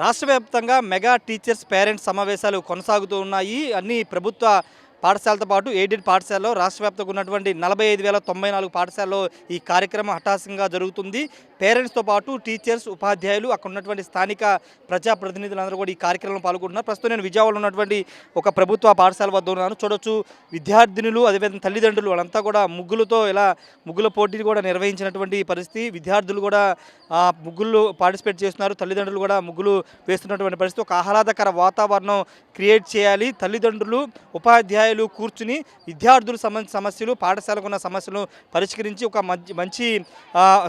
రాష్ట్ర వ్యాప్తంగా mega teachers parents సమావేశాలు కొనసాగుతూ ఉన్నాయి. అన్ని ప్రభుత్వ పాఠశాలతో పాటు ఎయిడెడ్ పాఠశాలలో రాష్ట్ర వ్యాప్తంగా ఉన్నటువంటి 45,094 పాఠశాలలో ఈ కార్యక్రమం హఠాత్తుగా జరుగుతుంది. పేరెంట్స్తో పాటు టీచర్స్, ఉపాధ్యాయులు, అక్కడ ఉన్నటువంటి స్థానిక ప్రజాప్రతినిధులందరూ కూడా ఈ కార్యక్రమంలో పాల్గొంటున్నారు. ప్రస్తుతం నేను విజయవాడలో ఉన్నటువంటి ఒక ప్రభుత్వ పాఠశాల వద్ద ఉన్నాను. చూడొచ్చు, విద్యార్థినులు అదేవిధంగా తల్లిదండ్రులు వాళ్ళంతా కూడా ముగ్గులతో ఇలా ముగ్గుల పోటీలు కూడా నిర్వహించినటువంటి పరిస్థితి. విద్యార్థులు కూడా ముగ్గులు పార్టిసిపేట్ చేస్తున్నారు. తల్లిదండ్రులు కూడా ముగ్గులు వేస్తున్నటువంటి పరిస్థితి. ఒక ఆహ్లాదకర వాతావరణం క్రియేట్ చేయాలి. తల్లిదండ్రులు, ఉపాధ్యాయులు కూర్చుని విద్యార్థులకు సంబంధించిన సమస్యలు, పాఠశాలకు ఉన్న సమస్యలను పరిష్కరించి ఒక మంచి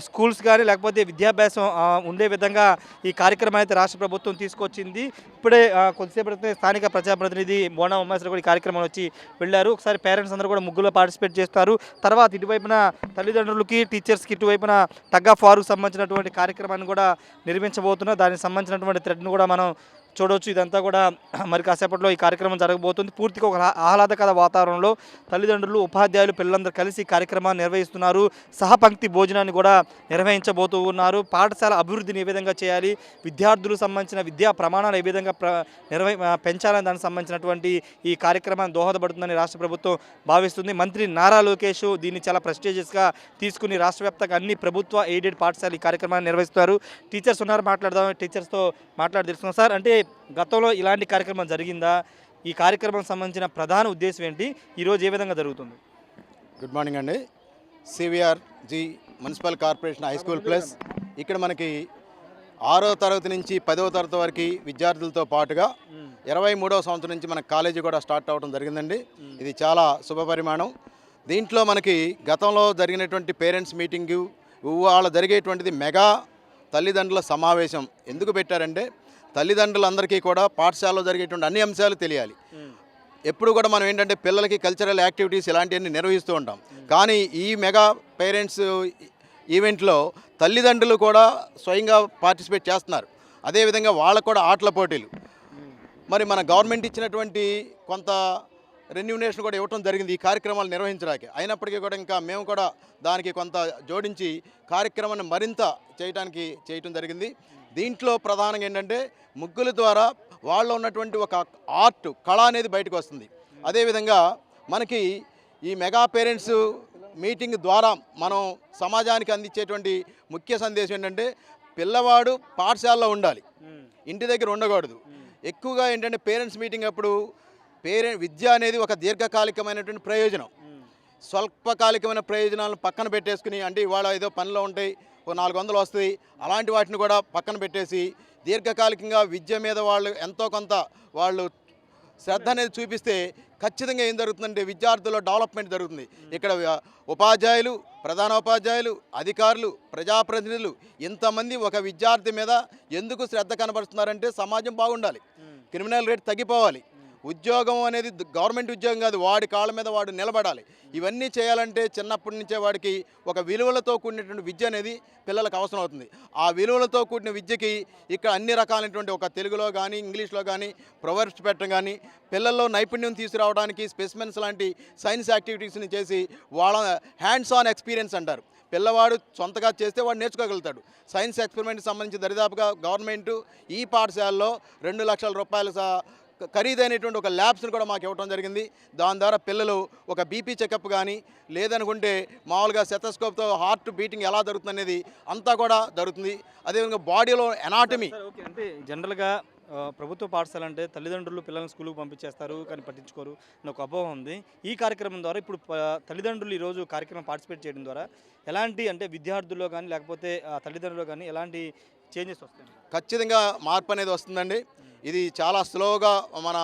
స్కూల్స్ కానీ లేకపోతే విద్యాభ్యాసం ఉండే విధంగా ఈ కార్యక్రమం అయితే రాష్ట్ర ప్రభుత్వం తీసుకొచ్చింది. ఇప్పుడే కొద్దిసేపటి స్థానిక ప్రజాప్రతినిధి బోనా ఉమేశ్వర్ కూడా ఈ కార్యక్రమం వచ్చి వెళ్ళారు. ఒకసారి పేరెంట్స్ అందరూ కూడా ముగ్గులో పార్టిసిపేట్ చేస్తారు. తర్వాత ఇటువైపున తల్లిదండ్రులకి, టీచర్స్కి ఇటువైపున టగ్ ఆఫ్ వార్కు సంబంధించినటువంటి కార్యక్రమాన్ని కూడా నిర్మించబోతున్నారు. దానికి సంబంధించినటువంటి థ్రెడ్ను కూడా మనం చూడవచ్చు. ఇదంతా కూడా మరి కాసేపట్లో ఈ కార్యక్రమం జరగబోతుంది. పూర్తిగా ఒక ఆహ్లాదకర వాతావరణంలో తల్లిదండ్రులు, ఉపాధ్యాయులు, పిల్లలందరూ కలిసి కార్యక్రమాన్ని నిర్వహిస్తున్నారు. సహపంక్తి భోజనాన్ని కూడా నిర్వహించబోతూ ఉన్నారు. పాఠశాల అభివృద్ధిని ఏ విధంగా చేయాలి, విద్యార్థులకు సంబంధించిన విద్యా ప్రమాణాలు ఏ విధంగా పెంచాలని దానికి సంబంధించినటువంటి ఈ కార్యక్రమాన్ని దోహదపడుతుందని రాష్ట్ర ప్రభుత్వం భావిస్తుంది. మంత్రి నారా లోకేష్ దీన్ని చాలా ప్రెస్టీజియస్గా తీసుకుని రాష్ట్ర వ్యాప్తంగా అన్ని ప్రభుత్వ ఎయిడెడ్ పాఠశాల ఈ కార్యక్రమాన్ని నిర్వహిస్తారు. టీచర్స్ ఉన్నారు, మాట్లాడదాం. టీచర్స్తో మాట్లాడి తెలుసుకున్నాం. సార్, అంటే గతంలో ఇలాంటి కార్యక్రమం జరిగిందా? ఈ కార్యక్రమం సంబంధించిన ప్రధాన ఉద్దేశం ఏంటి? ఈరోజు ఏ విధంగా జరుగుతుంది? గుడ్ మార్నింగ్ అండి. CVRG municipal corporation high school plus ఇక్కడ మనకి 6వ తరగతి నుంచి 10వ తరగతి వరకు విద్యార్థులతో పాటుగా 23వ సంవత్సరం నుంచి మన కాలేజీ కూడా స్టార్ట్ అవ్వడం జరిగిందండి. ఇది చాలా శుభపరిమాణం. దీంట్లో మనకి గతంలో జరిగినటువంటి పేరెంట్స్ మీటింగు, ఇవాళ జరిగేటువంటిది మెగా తల్లిదండ్రుల సమావేశం ఎందుకు పెట్టారంటే తల్లిదండ్రులందరికీ కూడా పాఠశాలలో జరిగేటువంటి అన్ని అంశాలు తెలియాలి. ఎప్పుడు కూడా మనం ఏంటంటే పిల్లలకి కల్చరల్ యాక్టివిటీస్ ఇలాంటివన్నీ నిర్వహిస్తూ ఉంటాం. కానీ ఈ మెగా పేరెంట్స్ ఈవెంట్లో తల్లిదండ్రులు కూడా స్వయంగా పార్టిసిపేట్ చేస్తున్నారు. అదేవిధంగా వాళ్ళకు కూడా ఆటల పోటీలు, మరి మన గవర్నమెంట్ ఇచ్చినటువంటి కొంత రెన్యునేషన్ కూడా ఇవ్వడం జరిగింది ఈ కార్యక్రమాలు నిర్వహించడానికి. అయినప్పటికీ కూడా ఇంకా మేము కూడా దానికి కొంత జోడించి కార్యక్రమాన్ని మరింత చేయటం జరిగింది. దీంట్లో ప్రధానంగా ఏంటంటే ముగ్గుల ద్వారా వాళ్ళలో ఉన్నటువంటి ఒక ఆర్ట్, కళ అనేది బయటకు వస్తుంది. అదేవిధంగా మనకి ఈ మెగా పేరెంట్స్ మీటింగ్ ద్వారా మనం సమాజానికి అందించేటువంటి ముఖ్య సందేశం ఏంటంటే పిల్లవాడు పాఠశాలలో ఉండాలి, ఇంటి దగ్గర ఉండకూడదు. ఎక్కువగా ఏంటంటే పేరెంట్స్ మీటింగ్ అప్పుడు విద్య అనేది ఒక దీర్ఘకాలికమైనటువంటి ప్రయోజనం. స్వల్పకాలికమైన ప్రయోజనాలను పక్కన పెట్టేసుకుని, అంటే ఇవాళ ఏదో పనిలో ఉంటాయి, ఓ 400 వస్తాయి, అలాంటి వాటిని కూడా పక్కన పెట్టేసి దీర్ఘకాలికంగా విద్య మీద వాళ్ళు ఎంతో కొంత వాళ్ళు శ్రద్ధ అనేది చూపిస్తే ఖచ్చితంగా ఏం జరుగుతుందంటే విద్యార్థుల్లో డెవలప్మెంట్ జరుగుతుంది. ఇక్కడ ఉపాధ్యాయులు, ప్రధానోపాధ్యాయులు, అధికారులు, ప్రజాప్రతినిధులు ఇంతమంది ఒక విద్యార్థి మీద ఎందుకు శ్రద్ధ కనబరుస్తున్నారంటే సమాజం బాగుండాలి, క్రిమినల్ రేట్ తగ్గిపోవాలి, ఉద్యోగం అనేది గవర్నమెంట్ ఉద్యోగం కాదు, వాడి కాళ్ళ మీద వాడు నిలబడాలి. ఇవన్నీ చేయాలంటే చిన్నప్పటి నుంచే వాడికి ఒక విలువలతో కూడినటువంటి విద్య అనేది పిల్లలకు అవసరం అవుతుంది. ఆ విలువలతో కూడిన విద్యకి ఇక్కడ అన్ని రకాలైనటువంటి ఒక తెలుగులో కానీ ఇంగ్లీష్లో కానీ ప్రొవర్బ్స్ పెట్టడం కానీ, పిల్లల్లో నైపుణ్యం తీసుకురావడానికి స్పెసిమెన్స్ లాంటి సైన్స్ యాక్టివిటీస్ని చేసి వాళ్ళ హ్యాండ్స్ ఆన్ ఎక్స్పీరియన్స్ అంటారు. పిల్లవాడు సొంతగా చేస్తే వాడు నేర్చుకోగలుగుతాడు. సైన్స్ ఎక్స్పెరిమెంట్కి సంబంధించి దరిదాపుగా గవర్నమెంటు ఈ పాఠశాలలో 2 లక్షల రూపాయలు ఖరీదైనటువంటి ఒక ల్యాబ్స్ని కూడా మాకు ఇవ్వడం జరిగింది. దాని ద్వారా పిల్లలు ఒక బీపీ చెకప్ కానీ లేదనుకుంటే మామూలుగా సెతస్కోప్తో హార్ట్ బీటింగ్ ఎలా జరుగుతుంది అనేది అంతా కూడా జరుగుతుంది. అదేవిధంగా బాడీలో ఎనాటమీ. ఓకే, అంటే జనరల్గా ప్రభుత్వ పాఠశాల అంటే తల్లిదండ్రులు పిల్లల్ని స్కూల్కి పంపించేస్తారు కానీ పట్టించుకోరు అని ఒక అపోహ ఉంది. ఈ కార్యక్రమం ద్వారా ఇప్పుడు తల్లిదండ్రులు ఈరోజు కార్యక్రమం పార్టిసిపేట్ చేయడం ద్వారా ఎలాంటి, అంటే విద్యార్థుల్లో కానీ లేకపోతే తల్లిదండ్రులు కానీ ఎలాంటి చేంజెస్ వస్తాయి? ఖచ్చితంగా మార్పు అనేది వస్తుందండి. ఇది చాలా స్లోగా మన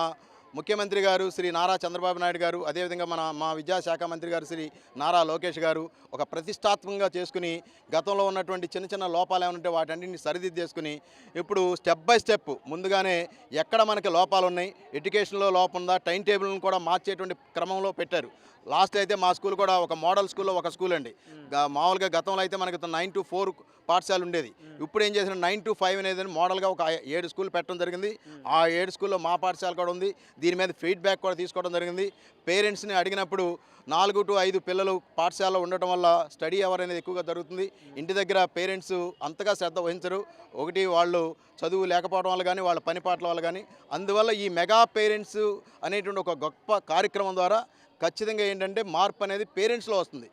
ముఖ్యమంత్రి గారు శ్రీ నారా చంద్రబాబు నాయుడు గారు, అదేవిధంగా మా విద్యాశాఖ మంత్రి గారు శ్రీ నారా లోకేష్ గారు ఒక ప్రతిష్టాత్మకంగా చేసుకుని గతంలో ఉన్నటువంటి చిన్న చిన్న లోపాలు ఏమంటే వాటన్నింటిని సరిదిద్దేసుకుని ఇప్పుడు స్టెప్ బై స్టెప్ ముందుగానే ఎక్కడ మనకి లోపాలు ఉన్నాయి, ఎడ్యుకేషన్లో లోపం ఉందా, టైం టేబుల్ని కూడా మార్చేటువంటి క్రమంలో పెట్టారు. లాస్ట్ అయితే మా స్కూల్ కూడా ఒక మోడల్ స్కూల్లో ఒక స్కూల్ అండి. మామూలుగా గతంలో అయితే మనకి 9 to 4 పాఠశాల ఉండేది. ఇప్పుడు ఏం చేసిన 9 to 5 అనేది మోడల్గా ఒక 7 స్కూల్ పెట్టడం జరిగింది. ఆ 7 స్కూల్లో మా పాఠశాల కూడా ఉంది. దీని మీద ఫీడ్బ్యాక్ కూడా తీసుకోవడం జరిగింది. పేరెంట్స్ని అడిగినప్పుడు 4 to 5 పిల్లలు పాఠశాలలో ఉండటం వల్ల స్టడీ అవర్ అనేది ఎక్కువగా జరుగుతుంది. ఇంటి దగ్గర పేరెంట్స్ అంతగా శ్రద్ధ వహించరు. ఒకటి వాళ్ళు చదువు లేకపోవడం వల్ల కానీ వాళ్ళ పని పాటల వల్ల కానీ. అందువల్ల ఈ మెగా పేరెంట్స్ అనేటువంటి ఒక గొప్ప కార్యక్రమం ద్వారా ఖచ్చితంగా ఏంటంటే మార్పు అనేది పేరెంట్స్లో వస్తుంది.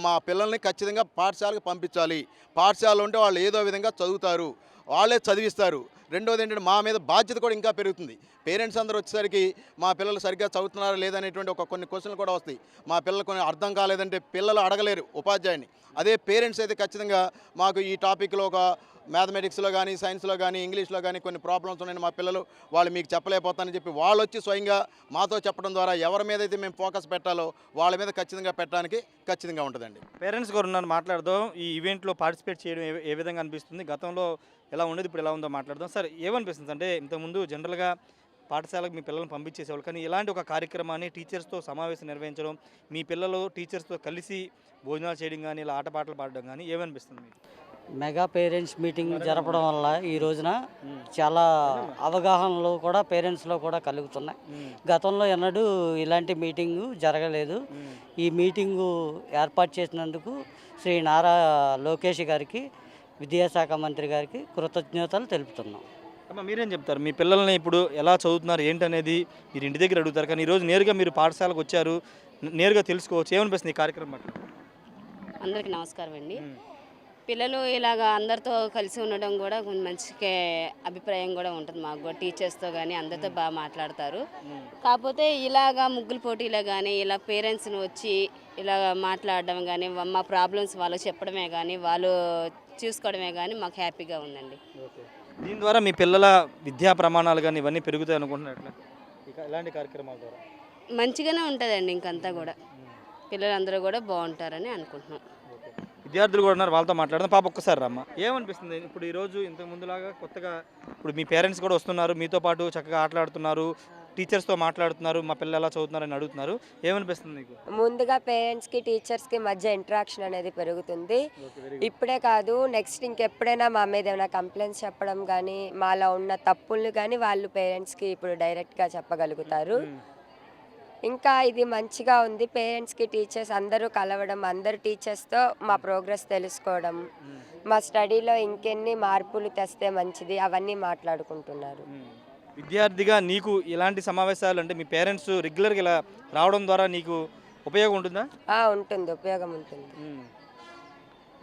మా పిల్లల్ని ఖచ్చితంగా పాఠశాలకు పంపించాలి, పాఠశాలలో ఉంటే వాళ్ళు ఏదో విధంగా చదువుతారు, వాళ్ళే చదివిస్తారు. రెండోది ఏంటంటే మా మీద బాధ్యత కూడా ఇంకా పెరుగుతుంది. పేరెంట్స్ అందరూ వచ్చేసరికి మా పిల్లలు సరిగ్గా చదువుతున్నారా లేదనేటువంటి కొన్ని క్వశ్చన్లు కూడా వస్తాయి. మా పిల్లలు కొన్ని అర్థం కాలేదంటే పిల్లలు అడగలేరు ఉపాధ్యాయుని. అదే పేరెంట్స్ అయితే ఖచ్చితంగా మాకు ఈ టాపిక్లో ఒక మ్యాథమెటిక్స్లో కానీ సైన్స్లో కానీ ఇంగ్లీష్లో కానీ కొన్ని ప్రాబ్లమ్స్ ఉన్నాయని మా పిల్లలు వాళ్ళు మీకు చెప్పలేకపోతానని చెప్పి వాళ్ళు వచ్చి స్వయంగా మాతో చెప్పడం ద్వారా ఎవరి మీద అయితే మేము ఫోకస్ పెట్టాలో వాళ్ళ మీద ఖచ్చితంగా పెట్టడానికి ఖచ్చితంగా ఉంటుందండి. పేరెంట్స్ గారు ఉన్నారు, మాట్లాడదాం. ఈ ఈవెంట్లో పార్టిసిపేట్ చేయడం ఏ విధంగా అనిపిస్తుంది, గతంలో ఎలా ఉండేది, ఇప్పుడు ఎలా ఉందో మాట్లాడదాం. సార్, ఏమనిపిస్తుంది అంటే ఇంతకుముందు జనరల్గా పాఠశాలకు మీ పిల్లల్ని పంపించేసేవాళ్ళు, కానీ ఇలాంటి ఒక కార్యక్రమాన్ని టీచర్స్తో సమావేశం నిర్వహించడం, మీ పిల్లలు టీచర్స్తో కలిసి భోజనాలు చేయడం కానీ ఇలా ఆటపాటలు పాడడం కానీ ఏమనిపిస్తుంది మీకు? మెగా పేరెంట్స్ మీటింగ్ జరపడం వల్ల ఈ రోజున చాలా అవగాహనలు కూడా పేరెంట్స్లో కూడా కలుగుతున్నాయి. గతంలో ఎన్నడూ ఇలాంటి మీటింగు జరగలేదు. ఈ మీటింగు ఏర్పాటు చేసినందుకు శ్రీ నారా లోకేష్ గారికి, విద్యాశాఖ మంత్రి గారికి కృతజ్ఞతలు తెలుపుతున్నాం. అమ్మ, మీరేం చెప్తారు? మీ పిల్లల్ని ఇప్పుడు ఎలా చదువుతున్నారు ఏంటనేది మీరు ఇంటి దగ్గర అడుగుతారు, కానీ ఈరోజు నేరుగా మీరు పాఠశాలకు వచ్చారు, నేరుగా తెలుసుకోవచ్చు. ఏమనిపిస్తుంది ఈ కార్యక్రమం పట్ల? అందరికీ నమస్కారం అండి. పిల్లలు ఇలాగ అందరితో కలిసి ఉండడం కూడా కొంచెం మంచి అభిప్రాయం కూడా ఉంటుంది మాకు కూడా. టీచర్స్తో కానీ అందరితో బాగా మాట్లాడతారు. కాకపోతే ఇలాగా ముగ్గుల పోటీలో కానీ ఇలా పేరెంట్స్ని వచ్చి ఇలా మాట్లాడడం కానీ మా ప్రాబ్లమ్స్ వాళ్ళకి చెప్పడమే కానీ వాళ్ళు చూసుకోవడమే కానీ మాకు హ్యాపీగా ఉందండి. దీని ద్వారా మీ పిల్లల విద్యా ప్రమాణాలు కానీ ఇవన్నీ పెరుగుతాయి అనుకుంటున్నట్లు ఇలాంటి కార్యక్రమాల ద్వారా మంచిగానే ఉంటుందండి. ఇంకంతా కూడా పిల్లలందరూ కూడా బాగుంటారని అనుకుంటున్నాం. విద్యార్థులు కూడా ఉన్నారు, వాళ్ళతో మాట్లాడదాం. పాప ఒక్కసారి రమ్మ, ఏమనిపిస్తుంది ఇప్పుడు ఈరోజు ఇంతకు ముందులాగా కొత్తగా ఇప్పుడు మీ పేరెంట్స్ కూడా వస్తున్నారు, మీతో పాటు చక్కగా ఆటలాడుతున్నారు, టీచర్స్తో మాట్లాడుతున్నారు, మా పిల్లలు ఎలా చదువుతున్నారని అడుగుతున్నారు, ఏమనిపిస్తుంది మీకు? ముందుగా పేరెంట్స్కి టీచర్స్కి మధ్య ఇంటరాక్షన్ అనేది పెరుగుతుంది. ఇప్పుడే కాదు, నెక్స్ట్ ఇంకెప్పుడైనా మా మీద ఏమైనా కంప్లైంట్స్ చెప్పడం కానీ మాలో ఉన్న తప్పుల్ని కానీ వాళ్ళు పేరెంట్స్కి ఇప్పుడు డైరెక్ట్గా చెప్పగలుగుతారు. ఇంకా ఇది మంచిగా ఉంది. పేరెంట్స్కి టీచర్స్ అందరూ కలవడం, అందరు టీచర్స్తో మా ప్రోగ్రెస్ తెలుసుకోవడం, మా స్టడీలో ఇంకెన్ని మార్పులు తెస్తే మంచిది అవన్నీ మాట్లాడుకుంటున్నారు. విద్యార్థిగా నీకు ఇలాంటి సమావేశాలు అంటే మీ పేరెంట్స్ రెగ్యులర్గా ఇలా రావడం ద్వారా నీకు ఉపయోగం ఉంటుందా? ఉంటుంది, ఉపయోగం ఉంటుంది.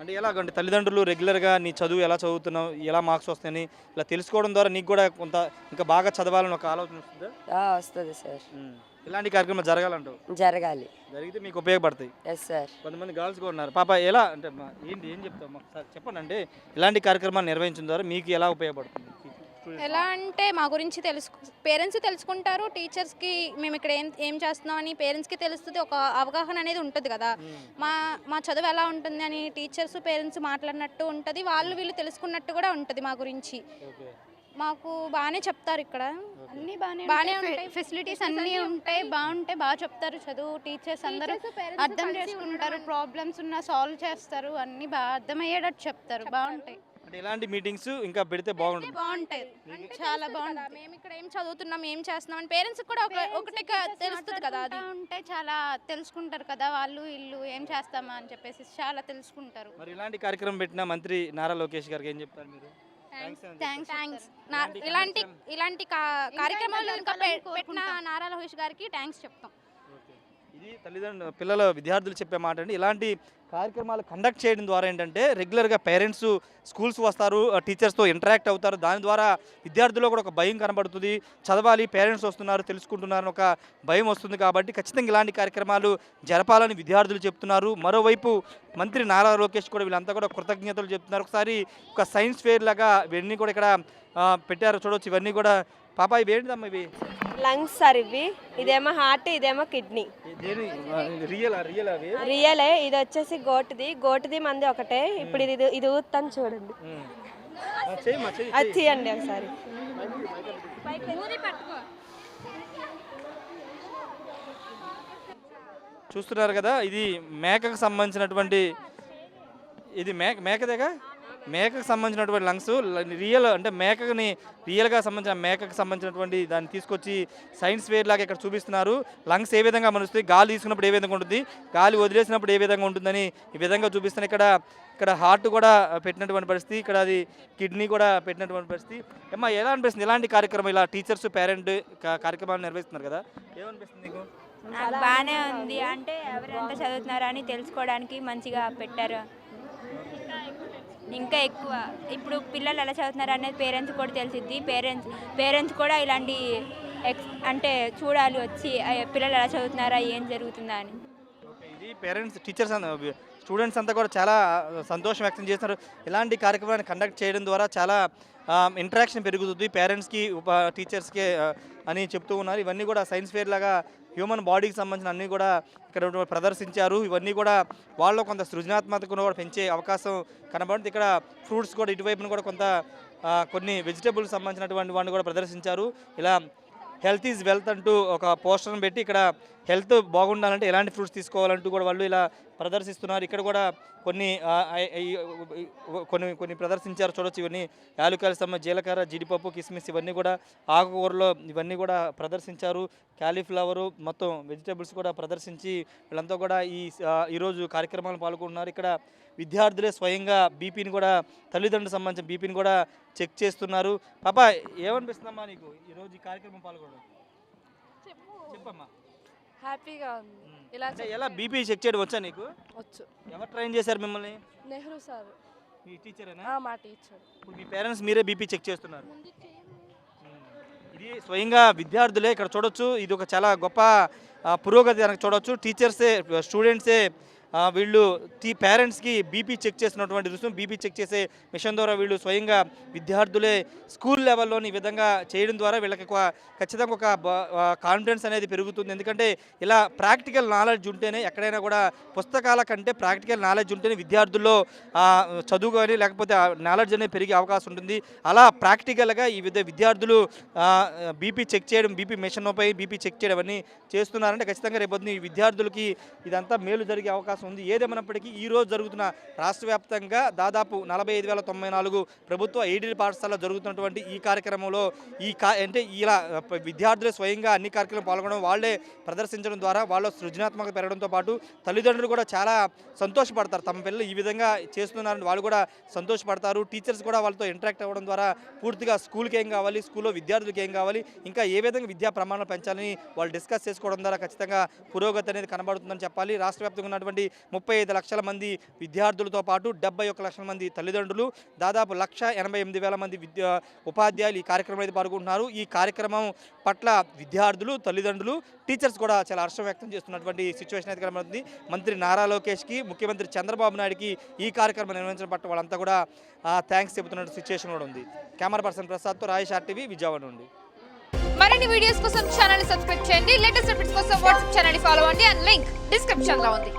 అంటే ఎలాగంటే తల్లిదండ్రులు రెగ్యులర్గా నీ చదువు ఎలా చదువుతున్నావు, ఎలా మార్క్స్ వస్తాయని ఇలా తెలుసుకోవడం ద్వారా నీకు కూడా కొంత ఇంకా బాగా చదవాలని ఒక ఆలోచన వస్తుందా? వస్తుంది సార్. ఇలాంటి కార్యక్రమాలు జరగాలంటావు? జరగాలి, జరిగితే మీకు ఉపయోగపడతాయి. Yes sir. కొంతమంది గర్ల్స్ కూడా ఉన్నారు. పాప ఎలా అంటే ఏం చెప్తావు మాకు చెప్పండి. అంటే ఇలాంటి కార్యక్రమాలు నిర్వహించడం ద్వారా మీకు ఎలా ఉపయోగపడుతుంది? ఎలా అంటే మా గురించి పేరెంట్స్ తెలుసుకుంటారు, టీచర్స్కి మేము ఇక్కడ ఏం చేస్తున్నామని పేరెంట్స్కి తెలుస్తుంది, ఒక అవగాహన అనేది ఉంటుంది కదా. మా చదువు ఎలా ఉంటుంది అని టీచర్స్ పేరెంట్స్ మాట్లాడినట్టు ఉంటుంది, వీళ్ళు తెలుసుకున్నట్టు కూడా ఉంటుంది మా గురించి. మాకు బాగానే చెప్తారు, ఇక్కడ అన్నీ బాగానే ఉంటాయి, ఫెసిలిటీస్ అన్నీ ఉంటాయి, బాగా చెప్తారు. చదువు టీచర్స్ అందరూ అర్థం చేసుకుంటారు, ప్రాబ్లమ్స్ ఉన్నా సాల్వ్ చేస్తారు, అన్నీ బాగా అర్థమయ్యేటట్టు చెప్తారు, బాగుంటాయి. అంటే ఇలాంటి మీటింగ్స్ ఇంకా పెడితే బాగుంటుంది. చాలా బాగుంటుంది. మేము ఇక్కడ ఏం చదువుతున్నాం, ఏం చేస్తున్నాం అని పేరెంట్స్ కూడా ఒకటి తెలుస్తుంది కదా. అది ఉంటే చాలా తెలుసుకుంటారు కదా, వాళ్ళు ఇల్లు ఏం చేస్తామా అని చెప్పేసి చాలా తెలుసుకుంటారు. మరి ఇలాంటి కార్యక్రమం పెట్టిన మంత్రి నారా లోకేష్ గారికి ఏం చెప్తారు మీరు? థ్యాంక్స్. ఇలాంటి కార్యక్రమాలు ఇంకా పెట్టిన నారా లోకేష్ గారికి థ్యాంక్స్ చెప్తాం. ఇది పిల్లల విద్యార్థులు చెప్పే మాట అండి. ఇలాంటి కార్యక్రమాలు కండక్ట్ చేయడం ద్వారా ఏంటంటే రెగ్యులర్గా పేరెంట్స్ స్కూల్స్ వస్తారు, టీచర్స్తో ఇంటరాక్ట్ అవుతారు. దాని ద్వారా విద్యార్థుల్లో కూడా ఒక భయం కనబడుతుంది. చదవాలి, పేరెంట్స్ వస్తున్నారు, తెలుసుకుంటున్నారు ఒక భయం వస్తుంది. కాబట్టి ఖచ్చితంగా ఇలాంటి కార్యక్రమాలు జరపాలని విద్యార్థులు చెప్తున్నారు. మరోవైపు మంత్రి నారా లోకేష్ కూడా వీళ్ళంతా కూడా కృతజ్ఞతలు చెప్తున్నారు. ఒకసారి ఒక సైన్స్ ఫేర్ లాగా ఇవన్నీ కూడా ఇక్కడ పెట్టారు, చూడవచ్చు. ఇవన్నీ కూడా పాప ఇవేంటిదమ్మా? ఇవి లంగ్స్ సార్. ఇదేమో హార్ట్, ఇదేమో కిడ్నీ. రియలే. ఇది వచ్చేసి గోటుది మంది ఒకటే. ఇప్పుడు ఇది ఊతాను చూడండి, అది తీయండి ఒకసారి. చూస్తున్నారు కదా, ఇది మేకకు సంబంధించినటువంటి, ఇది మేకదేగా, మేకకు సంబంధించినటువంటి లంగ్స్ రియల్, అంటే రియల్గా సంబంధించిన మేకకు సంబంధించినటువంటి దాన్ని తీసుకొచ్చి సైన్స్ ఫేర్ లాగా ఇక్కడ చూపిస్తున్నారు. లంగ్స్ ఏ విధంగా మనుస్తుంది, గాలి తీసుకున్నప్పుడు ఏ విధంగా ఉంటుంది, గాలి వదిలేసినప్పుడు ఏ విధంగా ఉంటుందని ఈ విధంగా చూపిస్తున్నారు. ఇక్కడ హార్ట్ కూడా పెట్టినటువంటి పరిస్థితి, ఇక్కడ అది కిడ్నీ కూడా పెట్టినటువంటి పరిస్థితి. అమ్మా ఎలా అనిపిస్తుంది ఇలాంటి కార్యక్రమం, ఇలా టీచర్స్ పేరెంట్ కార్యక్రమాలు నిర్వహిస్తున్నారు కదా, ఏమనిపిస్తుంది నీకు? నాకు బాగానే ఉంది. అంటే ఎవరెంత చదువుతున్నారో అని తెలుసుకోవడానికి మంచిగా పెట్టారు. ఇంకా ఎక్కువ ఇప్పుడు పిల్లలు ఎలా చదువుతున్నారు అనేది పేరెంట్స్ కూడా తెలిసిద్ది. పేరెంట్స్ కూడా ఇలాంటి అంటే చూడాలి వచ్చి పిల్లలు ఎలా చదువుతున్నారా, ఏం జరుగుతుందా అని. ఇది పేరెంట్స్, టీచర్స్, స్టూడెంట్స్ అంతా కూడా చాలా సంతోషం వ్యక్తం చేస్తున్నారు. ఇలాంటి కార్యక్రమాన్ని కండక్ట్ చేయడం ద్వారా చాలా ఇంటరాక్షన్ పెరుగుతుంది పేరెంట్స్కి టీచర్స్కి అని చెప్తూ ఉన్నారు. ఇవన్నీ కూడా సైన్స్ ఫేర్ లాగా హ్యూమన్ బాడీకి సంబంధించిన అన్నీ కూడా ఇక్కడ ప్రదర్శించారు. ఇవన్నీ కూడా వాళ్ళలో కొంత సృజనాత్మకతను కూడా పెంచే అవకాశం కనబడుతుంది. ఇక్కడ ఫ్రూట్స్ కూడా ఇటువైపున కూడా కొన్ని వెజిటబుల్స్ సంబంధించినటువంటి వాటిని కూడా ప్రదర్శించారు. ఇలా హెల్త్ ఈజ్ వెల్త్ అంటూ ఒక పోస్టర్ని పెట్టి ఇక్కడ హెల్త్ బాగుండాలంటే ఎలాంటి ఫ్రూట్స్ తీసుకోవాలంటూ కూడా వాళ్ళు ఇలా ప్రదర్శిస్తున్నారు. ఇక్కడ కూడా కొన్ని ప్రదర్శించారు, చూడొచ్చు. ఇవన్నీ యాలుకాయలు సంబంధించి జీలకర్ర, జీడిపప్పు, కిస్మిస్, ఇవన్నీ కూడా ఆకుకూరలో ఇవన్నీ కూడా ప్రదర్శించారు. క్యాలీఫ్లవరు, మొత్తం వెజిటబుల్స్ కూడా ప్రదర్శించి వీళ్ళంతా కూడా ఈరోజు కార్యక్రమాలు పాల్గొంటున్నారు. ఇక్కడ విద్యార్థులే స్వయంగా బీపీని కూడా, తల్లిదండ్రులకు సంబంధించిన బీపీని కూడా చెక్ చేస్తున్నారు. పాప ఏమనిపిస్తుందమ్మా నీకు ఈరోజు ఈ కార్యక్రమం పాల్గొనడం? చెప్పమ్మా. హ్యాపీగా ఉంది. ఎలా బీపీ చెక్ చేయడం వచ్చా నీకు? వచ్చు. ఎవరు ట్రైన్ చేశారు మిమ్మల్ని? నెహ్రూ సార్. మీ టీచరేనా? మా టీచర్. ఇప్పుడు మీ పేరెంట్స్ మీరే బీపీ చెక్ చేస్తున్నారు. ఇది స్వయంగా విద్యార్థులే ఇక్కడ చూడొచ్చు. ఇది ఒక చాలా గొప్ప పురోగతి అని చూడొచ్చు. టీచర్సే, స్టూడెంట్సే వీళ్ళు పేరెంట్స్కి బీపీ చెక్ చేసినటువంటి దృశ్యం. బీపీ చెక్ చేసే మిషన్ ద్వారా వీళ్ళు స్వయంగా విద్యార్థులే స్కూల్ లెవెల్లోని ఈ విధంగా చేయడం ద్వారా వీళ్ళకి ఖచ్చితంగా ఒక కాన్ఫిడెన్స్ అనేది పెరుగుతుంది. ఎందుకంటే ఇలా ప్రాక్టికల్ నాలెడ్జ్ ఉంటేనే, ఎక్కడైనా కూడా పుస్తకాల కంటే ప్రాక్టికల్ నాలెడ్జ్ ఉంటేనే విద్యార్థుల్లో చదువు కానీ లేకపోతే నాలెడ్జ్ అనేది పెరిగే అవకాశం ఉంటుంది. అలా ప్రాక్టికల్గా ఈ విద్యార్థులు బీపీ చెక్ చేయడం, బీపీ మిషన్పై బీపీ చెక్ చేయడం అన్నీ చేస్తున్నారంటే ఖచ్చితంగా రేపొద్దున ఈ విద్యార్థులకి ఇదంతా మేలు జరిగే అవకాశం ఉంది. ఏదేమైనప్పటికీ ఈరోజు జరుగుతున్న రాష్ట్ర వ్యాప్తంగా దాదాపు 45,094 ప్రభుత్వ ఎయిడెడ్ పాఠశాలలో జరుగుతున్నటువంటి ఈ కార్యక్రమంలో అంటే ఇలా విద్యార్థులు స్వయంగా అన్ని కార్యక్రమాలు పాల్గొనడం, వాళ్ళే ప్రదర్శించడం ద్వారా వాళ్ళ సృజనాత్మకత పెరగడంతో పాటు తల్లిదండ్రులు కూడా చాలా సంతోషపడతారు. తమ పిల్లలు ఈ విధంగా చేస్తున్నారని వాళ్ళు కూడా సంతోషపడతారు. టీచర్స్ కూడా వాళ్ళతో ఇంటరాక్ట్ అవ్వడం ద్వారా పూర్తిగా స్కూల్కి ఏం కావాలి, స్కూల్లో విద్యార్థులకి ఏం కావాలి, ఇంకా ఏ విధంగా విద్యా ప్రమాణాలు పెంచాలని వాళ్ళు డిస్కస్ చేసుకోవడం ద్వారా ఖచ్చితంగా పురోగతి అనేది కనబడుతుందని చెప్పాలి. రాష్ట్ర వ్యాప్తంగా ఉన్నటువంటి 35 లక్షల మంది విద్యార్థులతో పాటు 71 లక్షల మంది తల్లిదండ్రులు, దాదాపు 1,88,000 మంది ఉపాధ్యాయులు ఈ కార్యక్రమం అయితే పాల్గొంటున్నారు. ఈ కార్యక్రమం పట్ల విద్యార్థులు, తల్లిదండ్రులు, టీచర్స్ కూడా చాలా హర్షం వ్యక్తం చేస్తున్నటువంటి సిచ్యువేషన్ అయితే కనబడుతుంది. మంత్రి నారా లోకేష్కి, ముఖ్యమంత్రి చంద్రబాబు నాయుడుకి ఈ కార్యక్రమం నిర్వహించడం పట్ల వాళ్ళంతా కూడా థ్యాంక్స్ చెబుతున్న సిచ్యువేషన్ కూడా ఉంది. Camera person ప్రసాద్తో Rayesh RTV, Vijayawada నుండి. మరిన్ని వీడియోస్ కోసం ఛానల్ సబ్స్క్రైబ్ చేయండి. లేటెస్ట్ అప్డేట్స్ కోసం వాట్సాప్ ఛానల్ ఫాలో అవ్వండి. అండ్ లింక్ డిస్క్రిప్షన్ లో ఉంది.